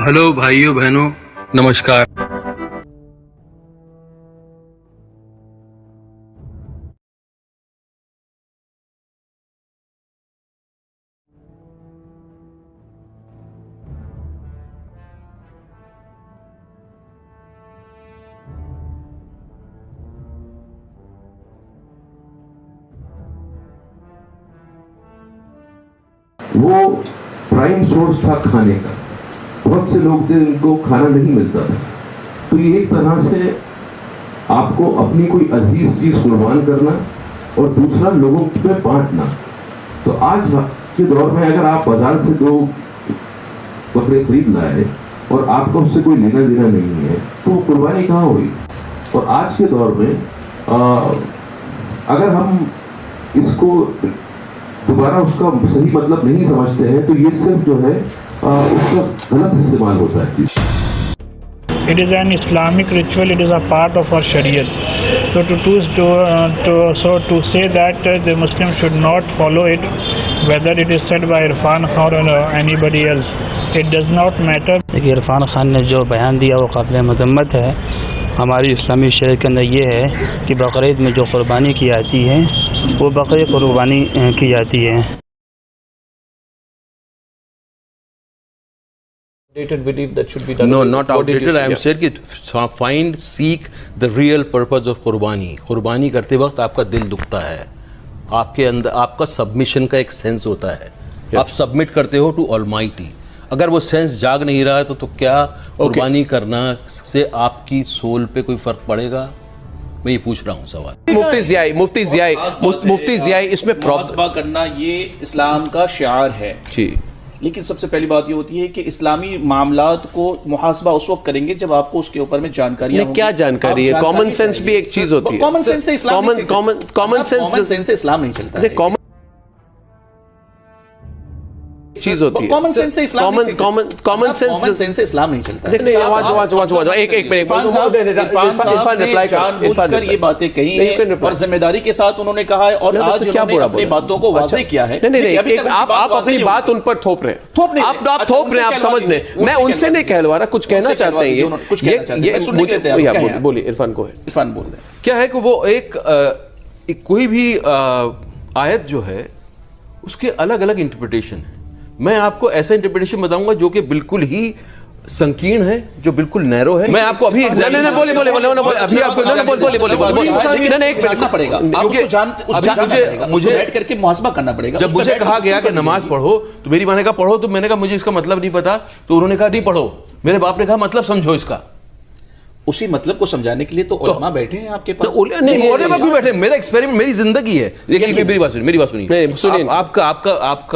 Hello भाइयों बहनों, नमस्कार। वो प्राइम सोर्स था खाने का। बहुत से लोग थे उनको खाना नहीं मिलता था, तो ये एक तरह से आपको अपनी कोई अजीज चीज कुर्बान करना और दूसरा लोगों में बांटना। तो आज के दौर में अगर आप बाजार से 2 बकरे खरीद लाए और आपको उससे कोई लेना देना नहीं है, तो वो कुर्बानी कहाँ हुई। और आज के दौर में अगर हम इसको दोबारा उसका सही मतलब नहीं समझते हैं, तो ये सिर्फ जो है उसका गलत इस्तेमाल होता है चीज। It is an Islamic ritual. It is a part of our Shariat. So to say that the Muslim should not follow it, whether it is said by Irfan Khan or anybody else, it does not matter. देखिए, इरफान खान ने जो बयान दिया वो काबिल मज़म्मत है। हमारी इस्लामी शरीयत के अंदर ये है कि बकरीद में जो कुर्बानी की जाती है वो बकरे कुर्बानी की जाती है। Belief that should be done. No, not outdated. I am yeah. saying कि find, seek the real purpose of कुर्बानी। कुर्बानी करते वक्त आपका दिल दुखता है, आपके अंदर आपका सबमिशन का एक सेंस होता है, आप सबमिट करते हो टू ऑलमाइटी। अगर वो सेंस जाग नहीं रहा है तो क्या कुर्बानी करना से आपकी सोल पे कोई फर्क पड़ेगा? मैं ये पूछ रहा हूँ सवाल। मुफ्ती ज़ियाई इसमें मुहासबा करना ये इस्लाम का शिआर है जी। लेकिन सबसे पहली बात ये होती है कि इस्लामी मामलात को मुहासबा उस वक्त करेंगे जब आपको उसके ऊपर में जानकारी। क्या जानकारी है? कॉमन सेंस भी एक चीज होती है। कॉमन सेंस से इस्लाम नहीं चलता है। चीज होती है। कॉमन सेंस से इस्लाम नहीं चलता है। एक मिनट, इरफान रिप्लाई कर ये बातें कही हैं और जिम्मेदारी के साथ उन्होंने कहा है और आज उन्होंने अपनी बातों को वाज़ेह किया है। नहीं, आप अपनी बात उन पर थोप रहे हैं, आप थोप रहे हैं, आप समझ लें। मैं उनसे नहीं कहलवा रहा, कुछ कहना चाहते हैं ये बोलिए। इरफान बोल रहे क्या है कि वो एक कोई भी आयत जो है उसके अलग अलग इंटरप्रिटेशन है। मैं आपको ऐसा इंटरप्रिटेशन बताऊंगा जो कि बिल्कुल ही संकीर्ण है, जो बिल्कुल नैरो है। मैं आपको अभी बोले मुझे बैठ करके मुहासबा करना पड़ेगा। जब मुझे कहा गया कि नमाज पढ़ो तो मेरी माँ ने कहा पढ़ो, तो मैंने कहा मुझे इसका मतलब नहीं पता, तो उन्होंने कहा नहीं पढ़ो। मेरे बाप ने कहा मतलब समझो इसका। उसी मतलब को समझाने के लिए तो उलमा बैठे हैं आपके पास। नहीं, उलमा क्यों बैठे? मेरा एक्सपेरिमेंट, मेरी जिंदगी है। देखिए मेरी बात सुनिए।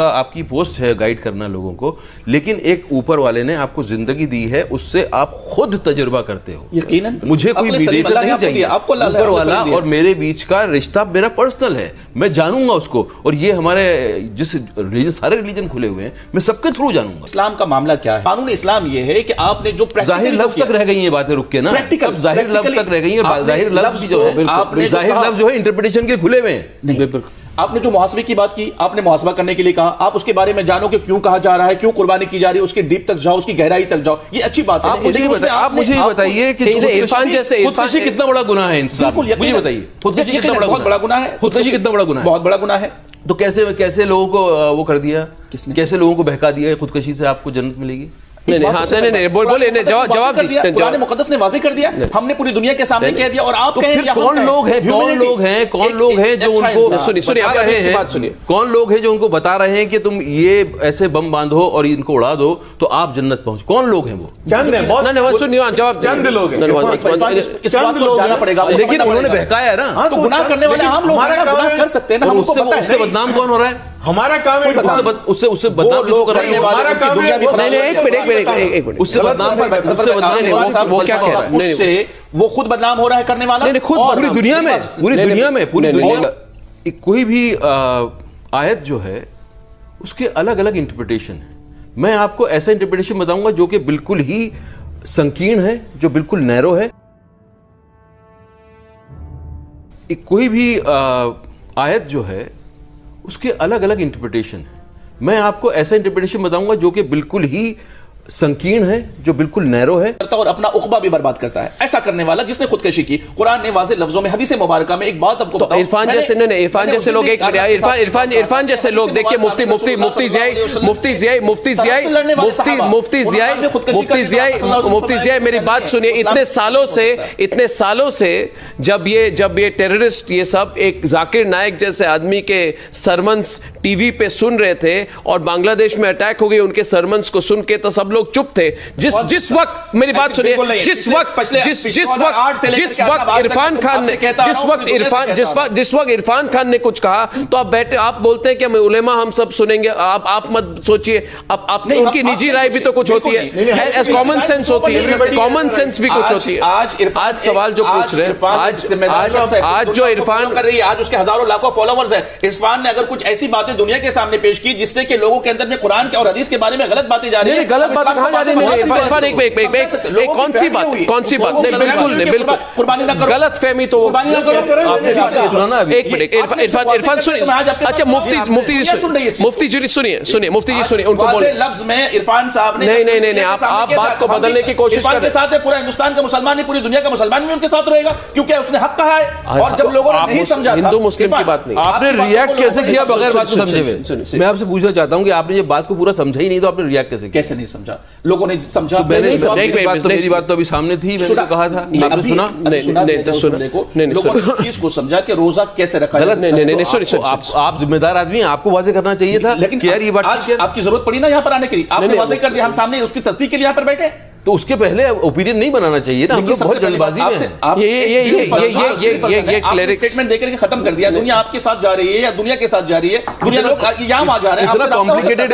आपकी पोस्ट है गाइड करना लोगों को, लेकिन एक ऊपर वाले ने आपको जिंदगी दी है, उससे आप खुद तजुर्बा करते हो। यकीनन मुझे कोई मीडिएटर नहीं चाहिए। ऊपर वाला और मेरे बीच का रिश्ता मेरा पर्सनल है, मैं जानूंगा उसको। और ये हमारे जिस रिलीजन, सारे रिलीजन खुले हुए हैं, मैं सबके थ्रू जानूंगा। इस्लाम का मामला क्या है? कानून इस्लाम ये है कि आपने जो जाहिर लफ्ज तक रह गई ये बातें, रुक के ना, जाहिर लफ्ज तक रह गई है। जाहिर लफ्ज जो है इंटरप्रिटेशन के खुले हुए हैं। आपने जो मुहासबे की बात की, आपने मुहासबा करने के लिए कहा, आप उसके बारे में जानो कि क्यों कहा जा रहा है, क्यों कुर्बानी की जा रही है, उसके डीप तक जाओ, उसकी गहराई तक जाओ। ये अच्छी बात है। आप मुझे ये बताइए कि खुदकुशी कितना बड़ा गुनाह है इंसान? मुझे बताइए, खुदकुशी कितना बड़ा गुनाह है? खुदकुशी कितना बड़ा गुनाह है? बहुत बड़ा गुनाह है। तो कैसे लोगों को वो कर दिया, कैसे लोगों को बहका दिया खुदकुशी से आपको जन्नत मिलेगी? नहीं, बोले जवाब दिया। कुरान मुकद्दस ने वाज़ेह कर दिया, हमने पूरी दुनिया के सामने कह दिया। और आप कहें कौन लोग हैं जो उनको कौन लोग हैं जो उनको बता रहे हैं कि तुम ये ऐसे बम बांधो और इनको उड़ा दो तो आप जन्नत पहुंच? कौन लोग हैं वो? चंद लोग जाना पड़ेगा। लेकिन उन्होंने बहकाया ना, तो गुनाह करने वाले आम लोग गुनाह कर सकते हैं ना। उससे बदनाम कौन हो रहा है? हमारा काम है उससे बदनाम किसको कर रहे हैं? हमारा काम है। एक मिनट, उससे बदनाम वो क्या कह रहा है? उससे वो खुद बदनाम हो रहा है करने वाला। पूरी दुनिया में कोई भी आयत जो है उसके अलग अलग इंटरप्रिटेशन है। मैं आपको ऐसा इंटरप्रिटेशन बताऊंगा जो कि बिल्कुल ही संकीर्ण है, जो बिल्कुल नैरो है। कोई भी आयत जो है उसके अलग अलग इंटरप्रिटेशन है। मैं आपको ऐसा इंटरप्रिटेशन बताऊंगा जो कि बिल्कुल ही संकीर्ण है, जो बिल्कुल नैरो है और अपना उखबा भी बर्बाद करता है। ऐसा करने वाला जिसने खुदकशी की, कुरान ने वाज़े लफ्जों में हदीस मुबारक में एक बात आपको तो इरफान जैसे इरफान जैसे लोग इरफान जैसे लोग देखिए मुफ्ती जियाई मेरी बात सुनिए। इतने सालों से जब ये टेररिस्ट ये सब एक जाकिर नायक जैसे आदमी के सरमन्स टीवी पे सुन रहे थे और बांग्लादेश में अटैक हो गई उनके सरमन्स को सुन के, तो सब लोग चुप थे। जिस वक्त मेरी बात सुनिए, जिस वक्त इरफान खान ने कुछ कहा तो आप बोलते हैं कि हम उलेमा हम सब सुनेंगे। आप मत सोचिए, आप उनकी निजी राय भी तो कुछ होती है, कॉमन सेंस होती है, कॉमन सेंस भी कुछ होती है। आज सवाल जो पूछ रहे हैं, आज जो इरफान कर रही है, आज उसके हजारों लाखों फॉलोवर्स है। इरफान ने अगर कुछ ऐसी बातें दुनिया के सामने पेश की जिससे कि लोगों के अंदर में कुरान के और हदीस के बारे में गलत बातें जा रही है, गलत बात कहां जा रही है? इरफान एक कौन सी बात नहीं, बिल्कुल कुर्बानी ना करो, गलत फहमी तो कुर्बानी ना करो। एक मिनट इरफान सुनिए। अच्छा मुफ्ती जी सुनिए उनको बोले लफ्ज में इरफान साहब ने नहीं आप बात को बदलने की कोशिश कर रहे हैं। साथ है पूरा हिंदुस्तान का मुसलमान नहीं, पूरी दुनिया का मुसलमान भी उनके साथ रहेगा क्योंकि उसने हक कहा है। और जब लोगों ने नहीं समझा, हिंदू मुस्लिम की बात नहीं, आपने रिएक्ट कैसे किया बगैर बात को समझे हुए? मैं आपसे पूछना चाहता हूं कि आपने ये बात को पूरा समझा ही नहीं तो आपने रिएक्ट कैसे नहीं समझा? लोगों ने समझा, मेरी बात तो अभी सामने थी, मैंने कहा था, आपने सुना नहीं चीज को समझा कि रोजा कैसे रखा गलत नहीं, आप जिम्मेदार आदमी हैं, आपको वाजे करना चाहिए था। लेकिन यार ये बात आपकी जरूरत पड़ी ना यहाँ पर आने के लिए, आपने वाजे कर दिया, हम सामने उसकी तस्दीक के लिए यहाँ पर बैठे। तो उसके पहले ओपिनियन नहीं बनाना चाहिए ना, हम लोग बहुत जल्दबाजी में हैं। ये क्लियर स्टेटमेंट देकर के खत्म कर दिया। दुनिया आपके साथ जा रही है या दुनिया के साथ जा रही है? दुनिया लोग यहाँ आ जा रहे हैं, इतना कॉम्प्लिकेटेड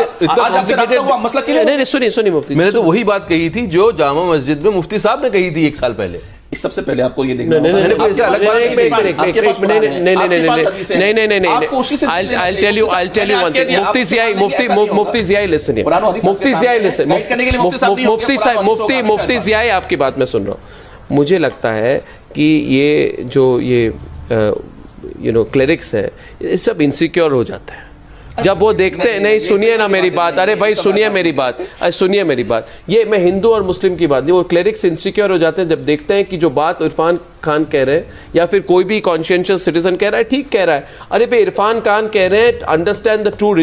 मसला क्यों? नहीं सुनिए मुफ्ती, मैंने तो वही बात कही थी जो जामा मस्जिद में मुफ्ती साहब ने कही थी 1 साल पहले। इस सबसे पहले आपको ये देखना मुफ्ती जियाई आपकी बात मैं सुन रहा हूँ। मुझे लगता है कि ये जो क्लेरिक्स है ये सब इनसिक्योर हो जाता है जब वो देखते हैं। नहीं सुनिए ना मेरी बात, अरे भाई सुनिए मेरी बात, ये मैं हिंदू और मुस्लिम की बात नहीं, वो क्लेरिक्स इनसिक्योर हो जाते हैं जब देखते हैं कि जो बात इरफान खान कह रहे हैं या फिर कोई भी कॉन्शियस सिटीजन कह रहा है ठीक कह रहा है। अरे भाई इरफान खान कह रहे हैं understand the true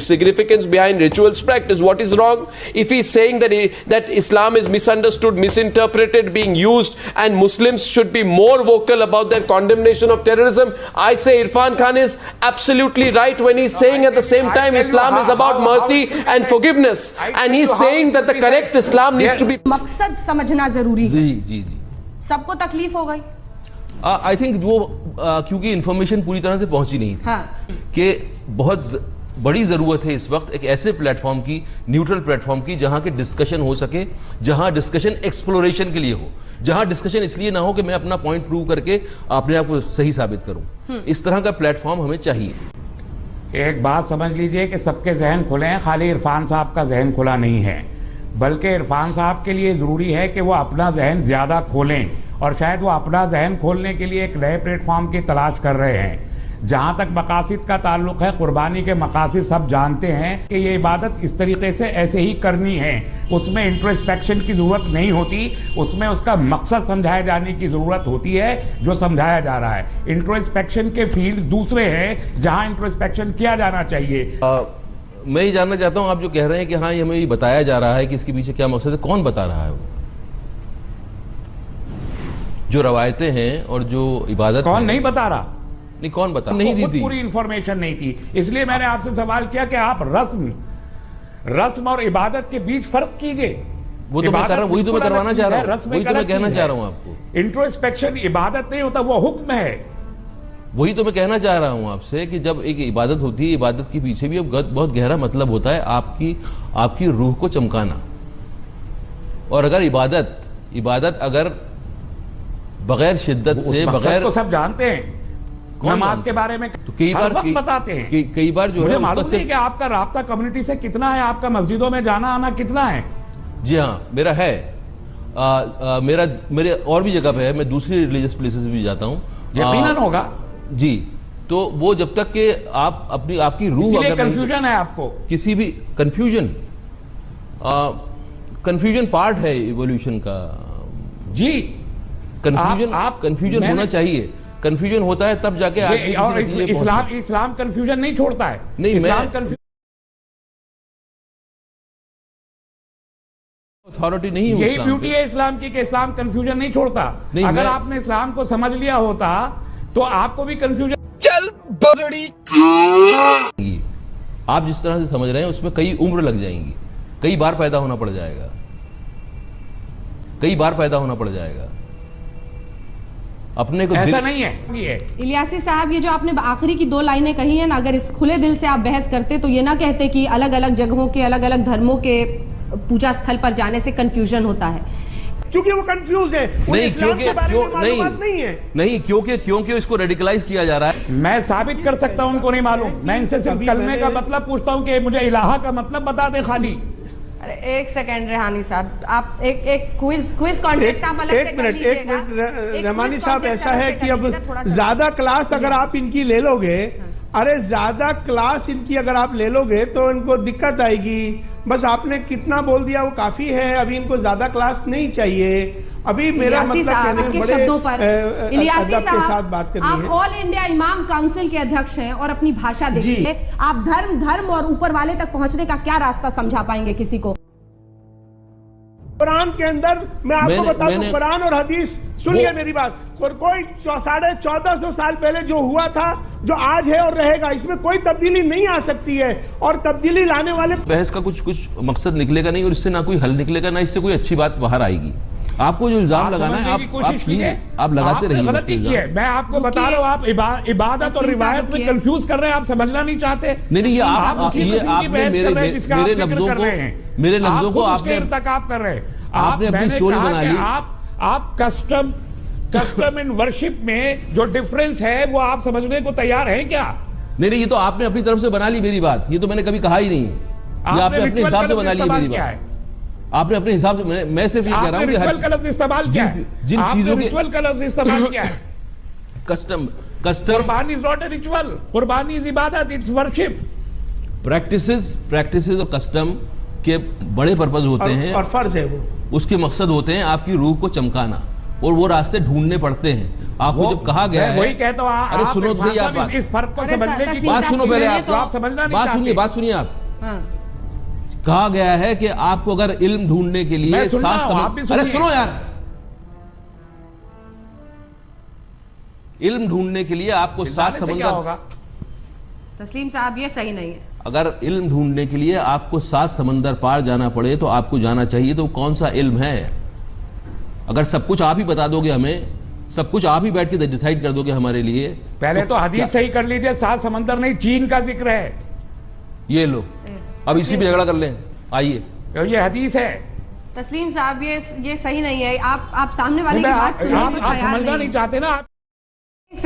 significance behind rituals practice, what is wrong if he is saying that Islam is misunderstood, misinterpreted, being used and Muslims should be more vocal about that condemnation of terrorism. I say Irfan Khan is absolutely right when he's saying at the same time Islam is about mercy and forgiveness, and he's saying that the correct Islam needs to be. मकसद समझना जरूरी है। जी सबको तकलीफ हो गई। I think वो क्योंकि इंफॉर्मेशन पूरी तरह से पहुंची नहीं थी। हाँ। कि बहुत बड़ी जरूरत है इस वक्त एक ऐसे प्लेटफॉर्म की, न्यूट्रल प्लेटफॉर्म की, जहां के डिस्कशन हो सके, जहां डिस्कशन एक्सप्लोरेशन के लिए हो, जहां डिस्कशन इसलिए ना हो कि मैं अपना पॉइंट प्रूव करके अपने आप को सही साबित करूं। इस तरह का प्लेटफॉर्म हमें चाहिए। एक बात समझ लीजिए कि सबके जहन खुले हैं, खाली इरफान साहब का जहन खुला नहीं है, बल्कि इरफान साहब के लिए ज़रूरी है कि वो अपना जहन ज़्यादा खोलें, और शायद वो अपना जहन खोलने के लिए एक नए प्लेटफॉर्म की तलाश कर रहे हैं। जहाँ तक मकासिद का ताल्लुक़ है, कुर्बानी के मकासिद सब जानते हैं कि ये इबादत इस तरीके से ऐसे ही करनी है, उसमें इंट्रोस्पेक्शन की ज़रूरत नहीं होती, उसमें उसका मकसद समझाए जाने की ज़रूरत होती है जो समझाया जा रहा है। इंट्रोस्पेक्शन के फील्ड्स दूसरे हैं जहाँ इंट्रोस्पेक्शन किया जाना चाहिए। मैं ये जानना चाहता हूँ, आप जो कह रहे हैं कि हाँ ये हमें बताया जा रहा है कि इसके पीछे क्या मकसद है, कौन बता रहा है? वो जो रवायतें हैं और जो इबादत, कौन नहीं बता रहा? नहीं कौन बता नहीं दी थी, पूरी इंफॉर्मेशन नहीं थी, इसलिए मैंने आपसे सवाल किया कि आप रस्म और इबादत के बीच फर्क कीजिए। वो तो मैं कर रहा हूं, वही तो मैं करवाना चाह रहा हूं, वही तो मैं कहना चाह रहा हूं आपको। इंट्रोस्पेक्शन इबादत नहीं होता, वो हुक्म है। वही तो मैं कहना चाह रहा हूं आपसे कि जब एक इबादत होती है, इबादत के पीछे भी बहुत गहरा मतलब होता है, आपकी रूह को चमकाना। और अगर इबादत अगर बगैर शिद्दत से, बगैर, तो सब जानते हैं, नमाज के बारे में तो कई बार बताते हैं, कई बार जो है मालूम नहीं कि आपका राब्ता कम्युनिटी से कितना है, आपका मस्जिदों में जाना आना कितना है। जी हाँ, मेरा है, मेरे और भी जगह पे है, मैं दूसरी रिलीजियस प्लेसेस भी जाता हूँ, यकीनन होगा जी। तो वो जब तक कि आप आपकी रूह, कंफ्यूजन है आपको, किसी भी कंफ्यूजन कंफ्यूजन पार्ट है इवोल्यूशन का जी। कंफ्यूजन होना चाहिए। कंफ्यूजन होता है तब जाके और इस्लाम कंफ्यूजन नहीं छोड़ता है। नहीं, इस्लाम अथॉरिटी नहीं है। यही ब्यूटी है इस्लाम की कि इस्लाम कंफ्यूजन नहीं छोड़ता। अगर आपने इस्लाम को समझ लिया होता तो आपको भी कंफ्यूजन आप जिस तरह से समझ रहे हैं उसमें कई उम्र लग जाएंगी, कई बार पैदा होना पड़ जाएगा, कई बार पैदा होना पड़ जाएगा। अपने को ऐसा नहीं है। इलियासी साहब, ये जो आपने आखिरी की 2 लाइनें कही हैं ना, अगर इस खुले दिल से आप बहस करते तो ये ना कहते कि अलग अलग जगहों के अलग अलग धर्मों के पूजा स्थल पर जाने से कंफ्यूजन होता है, क्योंकि वो कंफ्यूज है। नहीं, क्योंकि इसको रेडिकलाइज किया जा रहा है। मैं साबित कर सकता हूं, उनको नहीं मालूम। मैं इनसे सिर्फ कलमे का मतलब पूछता हूं कि मुझे इलाहा का मतलब बता दे खाली। अरे एक सेकंड रेहानी साहब, आप एक क्विज कॉन्टेस्ट आप अलग से कर लीजिएगा। रहमानी साहब, ऐसा है कि अब ज्यादा क्लास अगर आप इनकी ले लोगे, अरे ज्यादा क्लास इनकी अगर आप ले लोगे तो इनको दिक्कत आएगी। बस आपने कितना बोल दिया वो काफी है, अभी इनको ज्यादा क्लास नहीं चाहिए। अभी मेरा मतलब कहने के शब्दों पर इलियासी साहब, बात करनी आप ऑल इंडिया इमाम काउंसिल के अध्यक्ष हैं और अपनी भाषा देखिए, आप धर्म और ऊपर वाले तक पहुंचने का क्या रास्ता समझा पाएंगे किसी को? कुरान के अंदर मैं आपको बता दूं, कुरान और हदीस, सुनिए मेरी बात, और कोई 1450 साल पहले जो हुआ था, जो आज है और रहेगा, इसमें कोई तब्दीली नहीं आ सकती है। और तब्दीली लाने वाले बहस का कुछ मकसद निकलेगा नहीं और इससे ना कोई हल निकलेगा, ना इससे कोई अच्छी बात बाहर आएगी। आपको जो इल्जाम लगाना है आप लगाते रहिए। मैं आपको बता रहा हूँ, आप इबादत और रिवायत में कंफ्यूज कर रहे हैं, आप समझना नहीं चाहते। नहीं, ये मेरे लफ्जों को आपने तक आप कर रहे हैं। आपने अपनी स्टोरी बना ली। आप कस्टम इन वर्शिप में जो डिफरेंस है वो आप समझने को तैयार हैं क्या? नहीं, ये तो आपने अपनी तरफ से बना ली मेरी बात, ये तो मैंने कभी कहा ही नहीं है। ये आपने अपने हिसाब से बना ली मेरी बात, आपने अपने हिसाब से। मैं सिर्फ ये कह रहा हूं कि रिचुअल का लफ्ज इस्तेमाल क्या है? जिन चीजों के रिचुअल का लफ्ज इस्तेमाल क्या है? कस्टम कुर्बानी इज नॉट ए रिचुअल, कुर्बानी इज इबादत, इट्स वर्शिप। प्रैक्टिसेस और कस्टम के बड़े पर्पज होते हैं और फर्ज है वो, उसके मकसद होते हैं आपकी रूह को चमकाना, और वो रास्ते ढूंढने पड़ते हैं। आपको जब कहा गया है, वही कहता हूं, अरे सुनो तो आप बात, इस फर्क को समझने की बात सुनो पहले, आप समझना नहीं चाहते। बात सुनिए आप। कहा गया है कि आपको अगर इल्म ढूंढने के लिए अरे सुनो यार, इल्म ढूंढने के लिए आपको 7 समंदर होगा। तस्लीम साहब, ये सही नहीं है। अगर इल्म ढूंढने के लिए आपको 7 समंदर पार जाना पड़े तो आपको जाना चाहिए, तो कौन सा इल्म है? अगर सब कुछ आप ही बता दोगे हमें, सब कुछ आप ही बैठ के डिसाइड कर दोगे हमारे लिए, पहले तो हदीस सही कर लीजिए। 7 समंदर नहीं, चीन का जिक्र है। ये लो, अब इसी पे झगड़ा कर लें, आइए। ये हदीस है। तस्लीम साहब, ये सही नहीं है। आप सामने वाले की बात सुनने को तैयार समझना नहीं चाहते ना। एक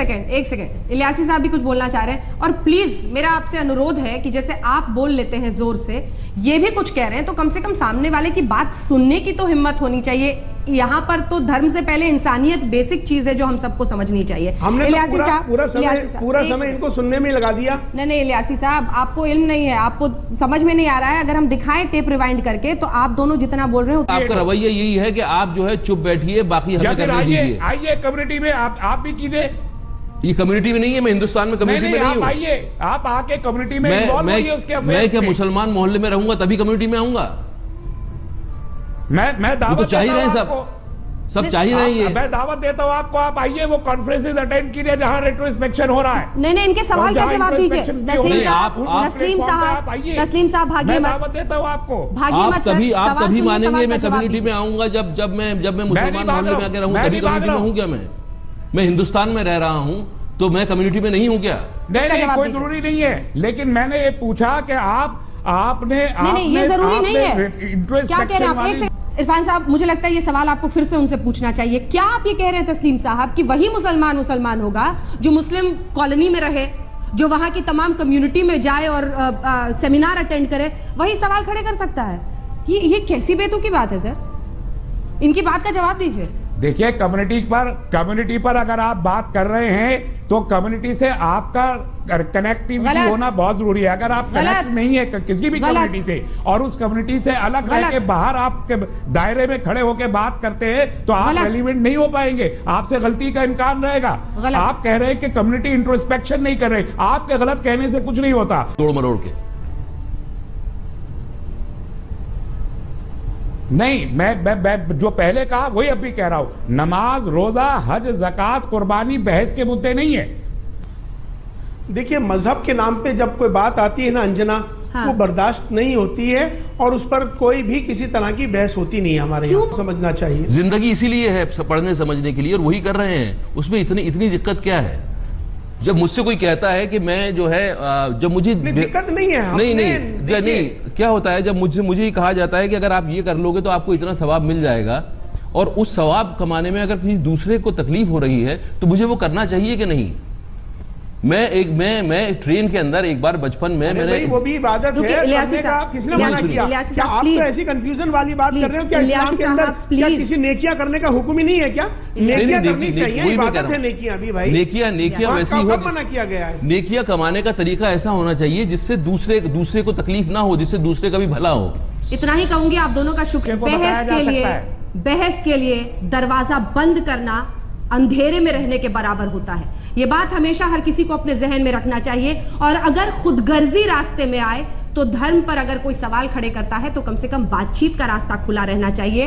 सेकंड, इलियासी साहब भी कुछ बोलना चाह रहे हैं, और प्लीज मेरा आपसे अनुरोध है कि जैसे आप बोल लेते हैं जोर से, ये भी कुछ कह रहे हैं तो कम से कम सामने वाले की बात सुनने की तो हिम्मत होनी चाहिए। यहाँ पर तो धर्म से पहले इंसानियत बेसिक चीज है जो हम सबको समझनी चाहिए। हमने इलियासी साहब पूरा समय इनको सुनने में लगा दिया। नहीं इलियासी साहब, आपको इल्म नहीं है, आपको समझ में नहीं आ रहा है। अगर हम दिखाएं टेप रिवाइंड करके तो आप दोनों जितना बोल रहे हो, आपका रवैया यही है कि आप जो है चुप बैठिए, बाकी हमें करने दीजिए। आइए कम्युनिटी में, आप भी कीजिए। ये कम्युनिटी में नहीं है, मैं हिंदुस्तान में कम्युनिटी में नहीं हूँ। आइए, आप आके कम्युनिटी में इन्वॉल्व होइए उसके अफेयर्स में। मैं क्या मुसलमान मोहल्ले में रहूंगा तभी कम्युनिटी में आऊंगा? मैं दावत तो चाहिए रहे सब चाहिए रहे हैं। मैं दावत देता हूँ आपको, आप आइए, वो कॉन्फ्रेंसेस अटेंड कीजिए जहाँ रेट्रोस्पेक्शन हो रहा है। नहीं इनके सवाल का जवाब दीजिए। तस्लीम साहब भागिए मत। दावत देता हूँ आपको, भागिए मत सर। आप तभी मानेंगे मैं कम्युनिटी में आऊंगा जब मैं मुसलमान मोहल्ले में आके रहूंगा, तभी कम्युनिटी में हूँ क्या? मैं हिंदुस्तान में रह रहा हूँ तो मैं कम्युनिटी में नहीं हूँ क्या? नहीं, कोई जरूरी नहीं है, लेकिन मैंने ये पूछा कि आपने ये जरूरी नहीं है। क्या कह रहे हैं आप? इरफान साहब, मुझे लगता है ये सवाल आपको फिर से उनसे पूछना चाहिए। क्या आप ये कह रहे हैं तस्लीम साहब कि वही मुसलमान होगा जो मुस्लिम कॉलोनी में रहे, जो वहां की तमाम कम्युनिटी में जाए और सेमिनार अटेंड करे, वही सवाल खड़े कर सकता है? ये कैसी बेतुकी बात है सर? इनकी बात का जवाब दीजिए। देखिए, कम्युनिटी पर अगर आप बात कर रहे हैं तो कम्युनिटी से आपका कनेक्टिविटी होना बहुत जरूरी है। अगर आप कनेक्ट नहीं है किसी भी कम्युनिटी से और उस कम्युनिटी से अलग रह के बाहर आपके दायरे में खड़े होकर बात करते हैं तो आप रेलिवेंट नहीं हो पाएंगे, आपसे गलती का इम्कान रहेगा। आप कह रहे हैं कि कम्युनिटी इंट्रोस्पेक्शन नहीं कर रहे, आपके गलत कहने से कुछ नहीं होता। तोड़ मरोड़ के नहीं, मैं जो पहले कहा वही अब भी कह रहा हूं। नमाज, रोजा, हज, ज़कात, कुर्बानी बहस के मुद्दे नहीं है। देखिए, मजहब के नाम पे जब कोई बात आती है ना अंजना, वो बर्दाश्त नहीं होती है और उस पर कोई भी किसी तरह की बहस होती नहीं है। हमारे यहाँ समझना चाहिए, जिंदगी इसीलिए है पढ़ने समझने के लिए, और वही कर रहे हैं। उसमें इतनी दिक्कत क्या है? जब मुझसे कोई कहता है कि मैं जो है जब मुझे दिक्कत नहीं है, नहीं क्या होता है जब मुझे कहा जाता है कि अगर आप ये कर लोगे तो आपको इतना सवाब मिल जाएगा, और उस सवाब कमाने में अगर किसी दूसरे को तकलीफ हो रही है तो मुझे वो करना चाहिए कि नहीं? मैं ट्रेन के अंदर एक बार बचपन में मैंने वो भी इबादत है, किसने मना किया? क्या आप तो ऐसी कंफ्यूजन वाली बात कर रहे हो? क्या इस्लाम के अंदर क्या किसी नेकियां करने का हुक्म ही नहीं है क्या? नेकियां करनी चाहिए, इबादत है नेकियां भी भाई। नेकियां वैसी हो, मना किया गया है। नेकियां कमाने का तरीका ऐसा होना चाहिए जिससे दूसरे को तकलीफ ना हो, जिससे दूसरे का भी भला हो। इतना ही कहूंगी, आप दोनों का शुक्र। बहस के लिए दरवाजा बंद करना अंधेरे में रहने के बराबर होता है। ये बात हमेशा हर किसी को अपने जहन में रखना चाहिए। और अगर खुदगर्जी रास्ते में आए तो धर्म पर अगर कोई सवाल खड़े करता है तो कम से कम बातचीत का रास्ता खुला रहना चाहिए।